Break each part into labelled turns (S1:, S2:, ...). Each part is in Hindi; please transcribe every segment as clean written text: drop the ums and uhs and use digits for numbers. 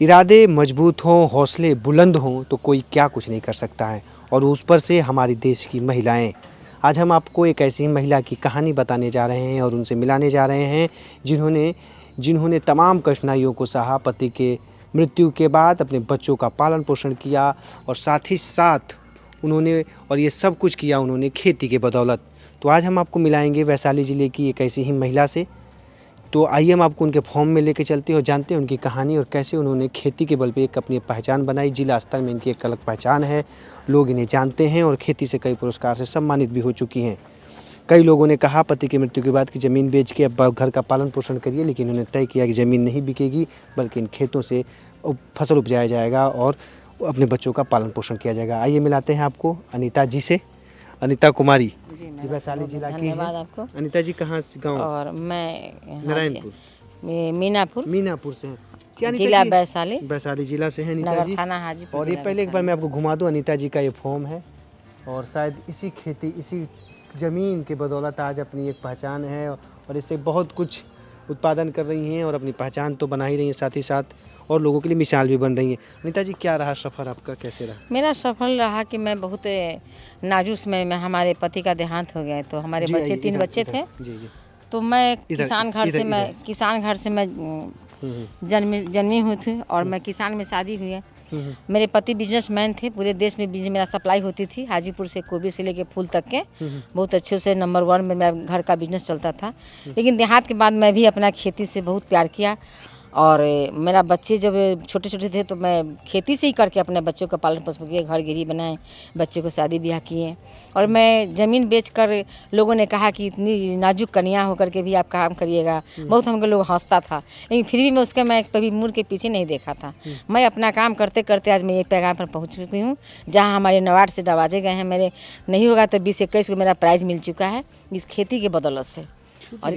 S1: इरादे मजबूत हों, हौसले बुलंद हों तो कोई क्या कुछ नहीं कर सकता है। और उस पर से हमारे देश की महिलाएं। आज हम आपको एक ऐसी महिला की कहानी बताने जा रहे हैं और उनसे मिलाने जा रहे हैं जिन्होंने जिन्होंने तमाम कठिनाइयों को सहा, पति के मृत्यु के बाद अपने बच्चों का पालन पोषण किया और साथ ही साथ उन्होंने और ये सब कुछ किया उन्होंने खेती के बदौलत। तो आज हम आपको मिलाएंगे वैशाली ज़िले की एक ऐसी ही महिला से। तो आइए हम आपको उनके फॉर्म में लेके चलते हैं और जानते हैं उनकी कहानी और कैसे उन्होंने खेती के बल पे एक अपनी पहचान बनाई। जिला स्तर में इनकी एक अलग पहचान है, लोग इन्हें जानते हैं और खेती से कई पुरस्कार से सम्मानित भी हो चुकी हैं। कई लोगों ने कहा पति की मृत्यु के बाद कि ज़मीन बेच के अब घर का पालन पोषण करिए, लेकिन उन्होंने तय किया कि ज़मीन नहीं बिकेगी बल्कि इन खेतों से फसल उपजाया जाएगा और अपने बच्चों का पालन पोषण किया जाएगा। आइए मिलाते हैं आपको अनीता जी से। अनीता कुमारी जी वैशाली जिला की
S2: धन्यवाद
S1: हैं।
S2: आपको।
S1: अनीता जी कहाँ से गाँव?
S2: और मैं यहाँ
S1: नारायणपुर
S2: से मीनापुर
S1: मीनापुर से हैं। क्या अनीता
S2: जिला
S1: जी?
S2: वैशाली
S1: वैशाली जिला से हैं अनीता
S2: नगर
S1: जी।
S2: थाना हाजीपुर
S1: और ये
S2: जिला
S1: पहले एक बार
S2: वैशाली।
S1: मैं आपको घुमा दूं। अनीता जी का ये फॉर्म है और शायद इसी खेती इसी ज़मीन के बदौलत आज अपनी एक पहचान है और इससे बहुत कुछ उत्पादन कर रही हैं और अपनी पहचान तो बना ही रही हैं, साथ ही साथ और लोगों के लिए मिसाल भी बन रही हैं। अनीता जी क्या रहा सफ़र आपका, कैसे रहा?
S2: मेरा सफल रहा कि मैं बहुत नाजुक समय में हमारे पति का देहांत हो गया, तो हमारे
S1: जी,
S2: बच्चे
S1: आइए,
S2: 3
S1: इधर,
S2: बच्चे
S1: इधर।
S2: थे।
S1: जी जी।
S2: तो मैं
S1: इधर,
S2: किसान घर
S1: इधर,
S2: से मैं
S1: इधर।
S2: किसान घर से मैं जन्मी हुई थी और मैं किसान में शादी हुई है। मेरे पति बिजनेसमैन थे, पूरे देश में बिजनेस मेरा सप्लाई होती थी, हाजीपुर से कोबी से लेके फूल तक के बहुत अच्छे से नंबर 1 में मेरा घर का बिजनेस चलता था। लेकिन देहात के बाद मैं भी अपना खेती से बहुत प्यार किया और मेरा बच्चे जब छोटे छोटे थे तो मैं खेती से ही करके अपने बच्चों का पालन पोषण किए, घर गिरी बनाए, बच्चे को शादी ब्याह किए। और मैं ज़मीन बेचकर लोगों ने कहा कि इतनी नाजुक कन्या होकर के भी आप काम करिएगा, बहुत हमको लोग हंसता था, लेकिन फिर भी मैं उसका मैं कभी मुड़ के पीछे नहीं देखा था। मैं अपना काम करते करते आज मैं एक पैगाम पर पहुँच चुकी हूँ जहाँ हमारे नवार्ड से नवाजे गए हैं। मेरे नहीं होगा तो 20-21 को मेरा प्राइज़ मिल चुका है इस खेती के बदौलत से और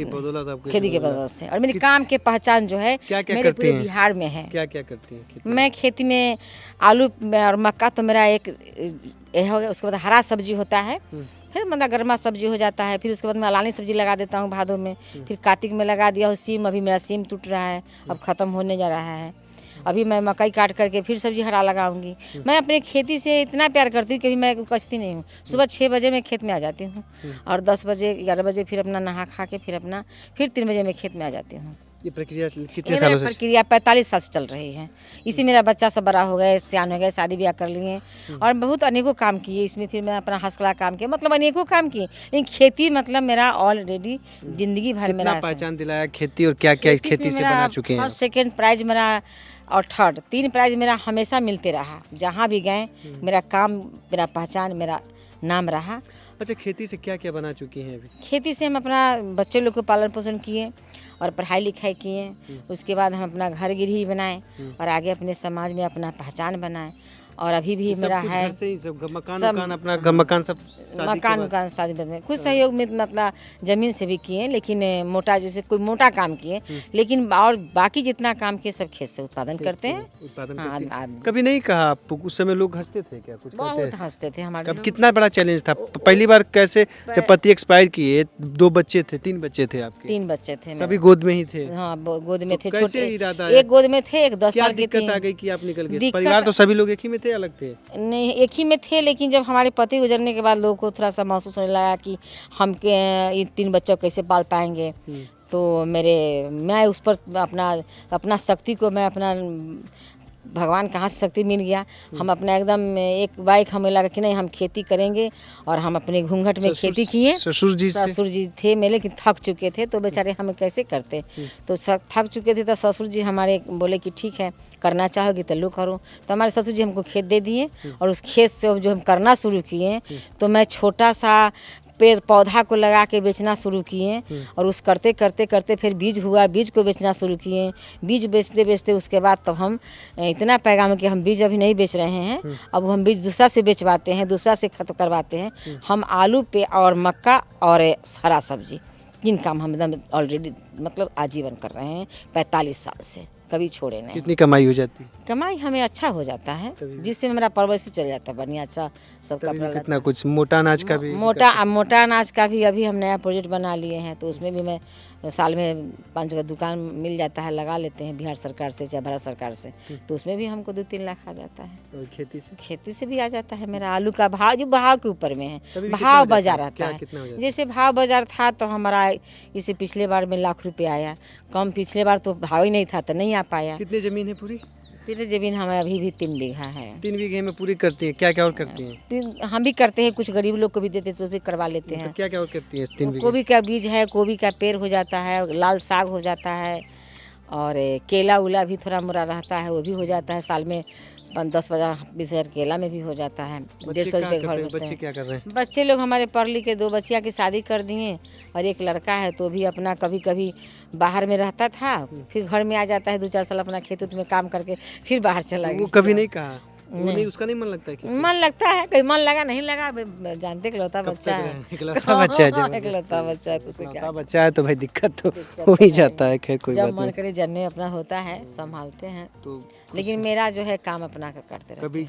S2: खेती के बदौलत से। और मेरी काम के पहचान जो है
S1: क्या-क्या
S2: मेरे
S1: करती
S2: पूरे
S1: हैं?
S2: बिहार में है।
S1: क्या क्या करती हैं खेती में?
S2: मैं खेती में आलू और मक्का तो मेरा एक हो गया, उसके बाद हरा सब्जी होता है, फिर मतलब गर्मा सब्जी हो जाता है, फिर उसके बाद मैं अलानी सब्जी लगा देता हूँ भादों में, फिर कार्तिक में लगा दिया हूँ सीम। अभी मेरा सीम टूट रहा है, अब ख़त्म होने जा रहा है। अभी मैं मकई काट करके फिर सब्जी हरा लगाऊंगी। मैं अपने खेती से इतना प्यार करती हूँ कि मैं कचती नहीं हूँ। सुबह 6 बजे मैं खेत में आ जाती हूँ और 10 बजे 11 बजे फिर अपना नहा खा के फिर 3 बजे मैं खेत में आ जाती हूँ।
S1: ये प्रक्रिया कितने
S2: ये
S1: सालों
S2: मेरा
S1: से?
S2: प्रक्रिया 45 साल से चल रही है। इसी मेरा बच्चा सब बड़ा हो गए, सियान हो गए, शादी ब्याह कर लिए और बहुत अनेकों काम किए इसमें। फिर मैं अपना हौसला काम किया, मतलब अनेकों काम किए, लेकिन खेती मतलब मेरा ऑलरेडी जिंदगी भर मेरा
S1: कितना पहचान दिलाया खेती और क्या क्या खेती से बना चुके हैं?
S2: फर्स्ट सेकंड प्राइज मेरा और थर्ड 3 प्राइज मेरा हमेशा मिलते रहा। जहाँ भी गए मेरा काम, मेरा पहचान, मेरा नाम रहा।
S1: अच्छा, खेती से क्या क्या बना चुकी हैं अभी?
S2: खेती से हम अपना बच्चे लोग को पालन पोषण किए और पढ़ाई लिखाई किए। उसके बाद हम अपना घर गिरही बनाए और आगे अपने समाज में अपना पहचान बनाए। और अभी भी
S1: सब
S2: मेरा
S1: कुछ
S2: है
S1: घर से ही सब मकान
S2: सब-
S1: उकान अपना मकान सब शादी के
S2: मकान
S1: बाद?
S2: का शादी में कुछ सहयोग में मतलब ज़मीन से भी किए, लेकिन मोटा जैसे कोई मोटा काम किए, लेकिन और बाकी जितना काम किए सब खेत से उत्पादन करते हैं।
S1: उत्पादन
S2: हाँ,
S1: करती हैं।
S2: आदमी
S1: कभी नहीं कहा आपको उस समय लोग हंसते थे क्या? कुछ कहते
S2: बहुत
S1: थे?
S2: हंसते थे हमारे
S1: कब
S2: लोग।
S1: कितना बड़ा चैलेंज था? पहली बार कैसे जब पति एक्सपायर किए, 2 बच्चे थे, 3 बच्चे थे आपके?
S2: 3 बच्चे थे
S1: सभी
S2: मेरे।
S1: गोद में ही थे?
S2: हाँ, गोद में
S1: तो
S2: थे
S1: कैसे
S2: छोटे,
S1: इरादा आया?
S2: एक गोद में थे, एक 10
S1: क्या
S2: साल की
S1: दिक्कत
S2: थी।
S1: आ गई कि आप निकल गए?
S2: दिक्कत-
S1: परिवार तो सभी लोग एक ही में थे, अलग थे?
S2: नहीं, एक ही में थे, लेकिन जब हमारे पति गुजरने के बाद लोगों को थोड़ा सा महसूस होने लगा कि हम के इन 3 बच्चों को कैसे पाल पाएंगे। तो मैं उस पर अपना शक्ति को मैं अपना भगवान कहाँ से शक्ति मिल गया। हम अपना एकदम एक बाइक हमें लगा कि नहीं हम खेती करेंगे और हम अपने घूंघट में खेती किए।
S1: ससुर
S2: जी थे मेरे, लेकिन थक चुके थे, तो बेचारे हमें कैसे करते। तो थक चुके थे तो ससुर जी हमारे बोले कि ठीक है करना चाहोगी तो लो करो। तो हमारे ससुर जी हमको खेत दे दिए और उस खेत से जो हम करना शुरू किए, तो मैं छोटा सा पेड़ पौधा को लगा के बेचना शुरू किए और उस करते करते करते फिर बीज हुआ, बीज को बेचना शुरू किए। बीज बेचते बेचते उसके बाद तब हम इतना पैगाम कि हम बीज अभी नहीं बेच रहे हैं, अब हम बीज दूसरा से बेचवाते हैं, दूसरा से खत्म करवाते हैं। हम आलू पे और मक्का और हरा सब्जी 3 काम हम एकदम ऑलरेडी मतलब आजीवन कर रहे हैं 45 साल से, कभी छोड़े नहीं।
S1: कितनी कमाई हो जाती?
S2: कमाई हमें अच्छा हो जाता है, जिससे मेरा परवरिश चल जाता है बढ़िया अच्छा सब कपड़ा लत्ता।
S1: कितना कुछ मोटा अनाज का भी?
S2: मोटा अनाज का भी अभी हम नया प्रोजेक्ट बना लिए हैं, तो उसमें भी मैं साल में 5 का दुकान मिल जाता है, लगा लेते हैं बिहार सरकार से चाहे भारत सरकार से, तो उसमें भी हमको 2-3 लाख आ जाता है।
S1: और खेती से
S2: भी आ जाता है। मेरा आलू का भाव जो भाव के ऊपर में है,
S1: तभी भी कितना
S2: भाव
S1: हो जाता
S2: बाजार
S1: है?
S2: आता है।
S1: कितना हो जाता है?
S2: जैसे भाव बाजार था तो हमारा इसे पिछले बार में लाख रुपए आया, कम पिछले बार तो भाव ही नहीं था तो नहीं आ पाया।
S1: कितनी जमीन है पूरी?
S2: फिर जमीन हमारा अभी भी 3 बीघा है।
S1: 3 बीघे में पूरी करती है? क्या क्या और करती हैं?
S2: हम भी करते हैं, कुछ गरीब लोग को भी देते तो भी करवा लेते हैं।
S1: तो क्या क्या और करती है 3 बीघे?
S2: गोभी का बीज है, गोभी का पेड़ हो जाता है, लाल साग हो जाता है, और केला उला भी थोड़ा मोड़ा रहता है, वो भी हो जाता है। साल में 10-20 हज़ार केला में भी हो जाता है। 150 रुपये घर होते
S1: बच्चे
S2: हैं।
S1: क्या कर रहे हैं?
S2: बच्चे लोग हमारे पढ़ लिख के 2 बच्चियाँ की शादी कर दिए, और एक लड़का है तो भी अपना कभी कभी बाहर में रहता था, फिर घर में आ जाता है 2-4 साल अपना खेत उत में काम करके फिर बाहर चला
S1: वो
S2: गया।
S1: कभी नहीं कहा? वो
S2: नहीं।
S1: नहीं, उसका नहीं मन लगता है खेती?
S2: मन लगता है, कहीं मन लगा नहीं लगा, जानते इकलौता
S1: कब
S2: बच्चा
S1: तक
S2: है।
S1: रहे? इकलौता बच्चा है जबरदस्ती।
S2: इकलौता बच्चा है तो उसे
S1: इकलौता
S2: क्या,
S1: बच्चा है तो भाई दिक्कत तो हो ही जाता है। खैर कोई
S2: जब
S1: बात
S2: मन
S1: नहीं।
S2: करे जन्मे अपना होता है, संभालते हैं।
S1: तो
S2: लेकिन मेरा जो है काम अपना का करते रहते
S1: कभी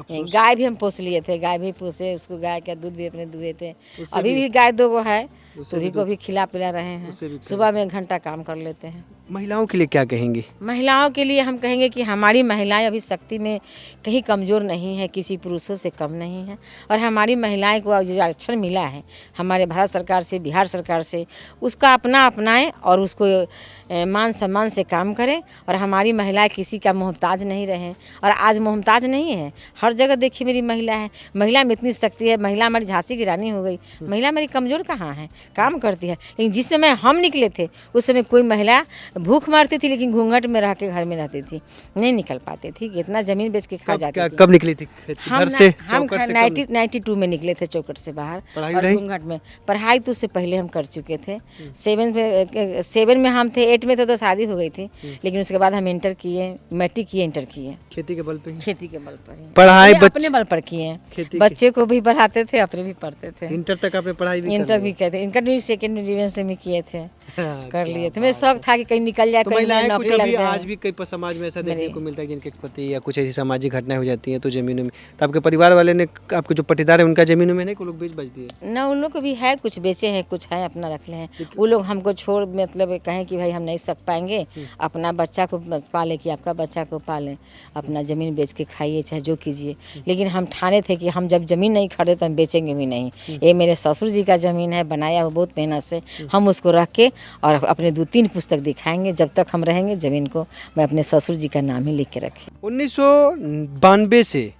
S2: हैं। गाय भी हम पोस लिए थे, गाय भी पोसे, उसको गाय का दूध भी अपने दुहे थे।
S1: उससे
S2: अभी भी गाय 2 है,
S1: उससे
S2: तो भी को भी खिला पिला रहे हैं।
S1: उससे भी
S2: सुबह में 1 घंटा काम कर लेते हैं।
S1: महिलाओं के लिए क्या कहेंगी?
S2: महिलाओं के लिए हम कहेंगे कि हमारी महिलाएं अभी शक्ति में कहीं कमज़ोर नहीं है, किसी पुरुषों से कम नहीं है, और हमारी महिलाएं को जो आरक्षण मिला है हमारे भारत सरकार से, बिहार सरकार से, उसका अपना अपनाएं और उसको मान सम्मान से काम करें, और हमारी महिलाएं किसी का मोहताज नहीं रहें। और आज मोहताज नहीं है, हर जगह देखिए मेरी महिला है, महिला में इतनी शक्ति है। महिला हमारी झांसी की रानी हो गई। महिला हमारी कमज़ोर कहाँ है, काम करती है। लेकिन जिस समय हम निकले थे उस समय कोई महिला भूख मारती थी, लेकिन घूंघट में रह के घर में रहती थी, नहीं निकल पाती थी, इतना ज़मीन बेच के खा जाती थी।
S1: कब निकली थी घर से?
S2: हम
S1: चौखट से
S2: 92 में निकले थे चौखट से बाहर।
S1: पढ़ाई
S2: और
S1: वढ़ाई?
S2: घूंघट में पढ़ाई तो उससे पहले हम कर चुके थे। 7 में हम थे, 8 में थे तो शादी हो गई थी, लेकिन उसके बाद हम इंटर किए, मैट्रिक किए, इंटर किए।
S1: खेती के बल पे ही?
S2: खेती के बल पर ही।
S1: पढ़ाई
S2: अपने बल पर किए हैं। बच्चे को भी पढ़ाते थे, अपने भी पढ़ते थे।
S1: इंटर तक आपने पढ़ाई भी
S2: इंटर भी किए थे, इंटर भी सेकेंड डिवीजन में किए थे,
S1: हाँ,
S2: कर लिए थे। मेरे शौक था कि कहीं निकल जाए,
S1: तो
S2: कहीं
S1: महिलाएं कुछ
S2: नौकरी लग
S1: अभी
S2: जाए।
S1: आज भी कई समाज में ऐसा देखने को मिलता है जिनके पति या कुछ ऐसी सामाजिक घटनाएं हो जाती हैं तो जमीनों में, तो आपके परिवार वाले ने, आपके जो पटीदार है उनका जमीनों में नहीं को लोग बेच बच दिए?
S2: ना, उन लोग को भी है, कुछ बेचे हैं, कुछ है अपना रख ले हैं। वो लोग हमको छोड़ मतलब कहें कि भाई हम नहीं सक पाएंगे, अपना बच्चा को पाले, कि आपका बच्चा को पालें, अपना ज़मीन बेच के खाइए चाहे जो कीजिए। लेकिन हम ठाने थे कि हम जब ज़मीन नहीं खरीदे तो हम बेचेंगे भी नहीं। ये मेरे ससुर जी का ज़मीन है, बनाया हुआ बहुत मेहनत से, हम उसको रख के और अपने 2-3 पुस्तक दिखाएंगे। जब तक हम रहेंगे ज़मीन को मैं अपने ससुर जी का नाम ही लिख के रखी।
S1: 1992 से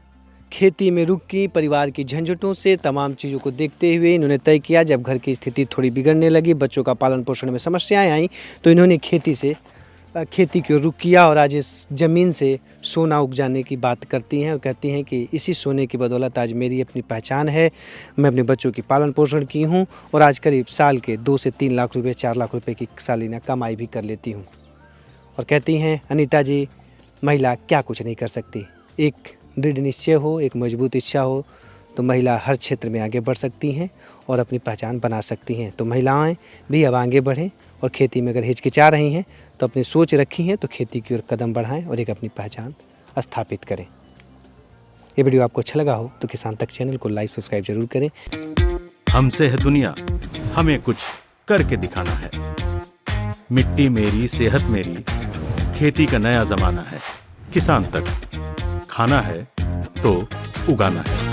S1: खेती में रुक की परिवार की झंझटों से तमाम चीज़ों को देखते हुए इन्होंने तय किया, जब घर की स्थिति थोड़ी बिगड़ने लगी, बच्चों का पालन पोषण में समस्याएं आईं, तो इन्होंने खेती की ओर रुख किया और आज इस ज़मीन से सोना उपजाने की बात करती हैं और कहती हैं कि इसी सोने की बदौलत आज मेरी अपनी पहचान है। मैं अपने बच्चों की पालन पोषण की हूँ और आज करीब साल के 2 से 3 लाख रुपए, 4 लाख रुपए की सालाना कमाई भी कर लेती हूँ। और कहती हैं अनीता जी, महिला क्या कुछ नहीं कर सकती। एक दृढ़ निश्चय हो, एक मजबूत इच्छा हो तो महिला हर क्षेत्र में आगे बढ़ सकती हैं और अपनी पहचान बना सकती हैं। तो महिलाएं भी अब आगे बढ़ें और खेती में अगर हिचकिचा रही हैं तो अपनी सोच रखी हैं तो खेती की ओर कदम बढ़ाएं और एक अपनी पहचान स्थापित करें। ये वीडियो आपको अच्छा लगा हो तो किसान तक चैनल को लाइक सब्सक्राइब जरूर करें।
S3: हमसे है दुनिया, हमें कुछ करके दिखाना है। मिट्टी मेरी, सेहत मेरी, खेती का नया जमाना है। किसान तक खाना है तो उगाना है।